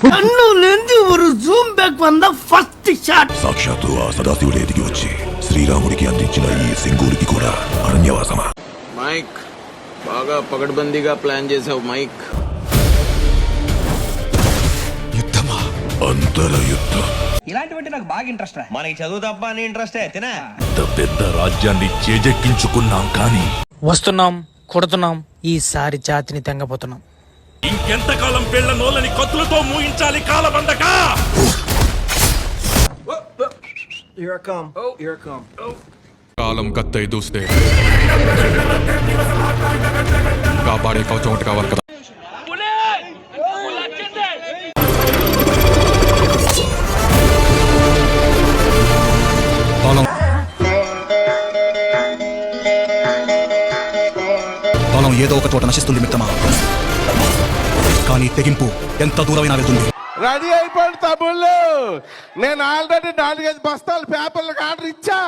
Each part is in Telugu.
కన్నులేంది ఒక జూమ్ బ్యాక్ వంద ఫస్ట్ షాట్. సాక్షాత్తు ఆ సదాశివుడే దిగి వచ్చి శ్రీరాముడికి అందించిన ఈ సింగూరికి కూడా అరణ్యవాసమా? మైక్ బాగా పగడ్బందీగా ప్లాన్ చేసావు మైక్. యుద్ధమా? అంతర యుద్ధం. ఇలాంటివంటే నాకు బాగా ఇంట్రెస్ట్. మనకి చదువు తప్ప అని ఇంట్రెస్ట్ తినా. ఇంత పెద్ద రాజ్యాన్ని చేజెక్కించుకున్నాం కానీ వస్తున్నాం, కొడుతున్నాం, ఈసారి జాతిని తెంగపోతున్నాం. ఇంకెంతకాలం పెళ్ల నోళ్ళని కత్తులతో మూయించాలి కాలబందకా? కాలం కత్తై దూస్తే కాపాడే కవచం కావాలి కదా. బలం ఏదో ఒక చోట నశిస్తుంది మిత్రమా, కానీ తెగింపు ఎంత దూరమైనా వెళ్తుంది. రెడీ అయిపోయింది తమ్ముళ్ళు, నేను ఆల్రెడీ 4-5 బస్తాలు పేపర్లకు ఆర్డర్ ఇచ్చా.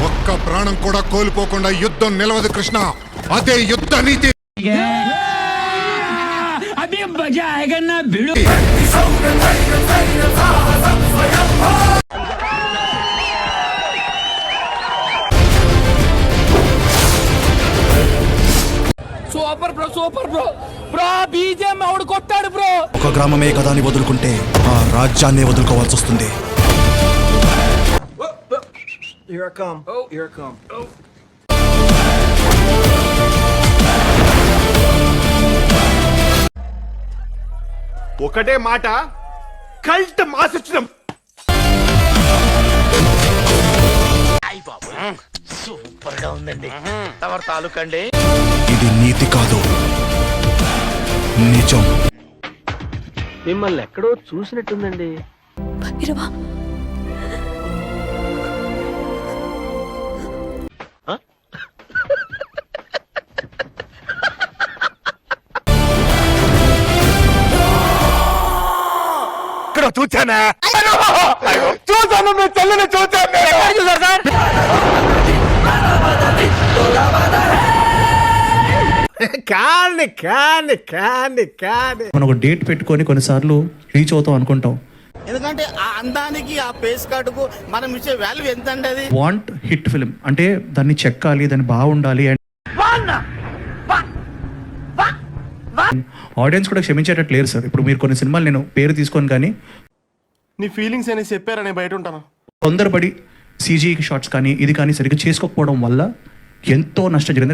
ఒక్క ప్రాణం కూడా కోల్పోకుండా యుద్ధం నిలవదు కృష్ణ, అదే యుద్ధ నీతి. Super bro, super bro. Bro BGM అవుడు కొట్టాడు బ్రో. ఒక గ్రామమే కదా అని వదులుకుంటే ఆ రాజ్యాన్నే వదులుకోవాల్సి వస్తుంది. ఒకటే మాట, కల్ట్ మాసొచ్చినాం. సూపర్ గా ఉందండి. తమరు తాలూకండి. ఇది నీతి కాదు, నిజం. మిమ్మల్ని ఎక్కడో చూసినట్టుందండి. ఇక్కడ చూచానా? చూసాను, మీ చెల్లిని చూచాను. కాని కాని కాని కాని మనం ఒక డేట్ పెట్టుకొని కొన్నిసార్లు రీచ్ అవుతాం అనుకుంటాం. ఎందుకంటే ఆ అందానికి, ఆ పేస్ కార్డుకు మనం ఇచ్చే వాల్యూ ఎంత అండి? అది వాంట్ హిట్ ఫిల్మ్ అంటే దాన్ని చెక్కాలి, దాన్ని బాగుండాలి. ఆడియన్స్ కూడా క్షమించేటట్టు లేరు సార్. ఇప్పుడు మీరు కొన్ని సినిమాలు నేను పేరు తీసుకొని కానీ నీ ఫీలింగ్స్ అని చెప్పారా, నేను బయట ఉంటాను. తొందరపడి సీజీ షాట్స్ కానీ ఇది కానీ సరిగ్గా చేసుకోకపోవడం వల్ల ఎంతో నష్టం జరిగింది.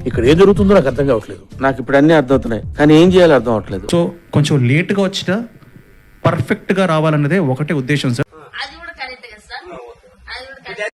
ఇక్కడ ఏం జరుగుతుందో నాకు అర్థం కావట్లేదు. నాకు ఇప్పుడు అన్ని అర్థం అవుతున్నాయి, కానీ ఏం చేయాలో అర్థం అవట్లేదు. సో కొంచెం లేట్గా వచ్చినా పర్ఫెక్ట్గా రావాలన్నదే ఒకటే ఉద్దేశం సార్.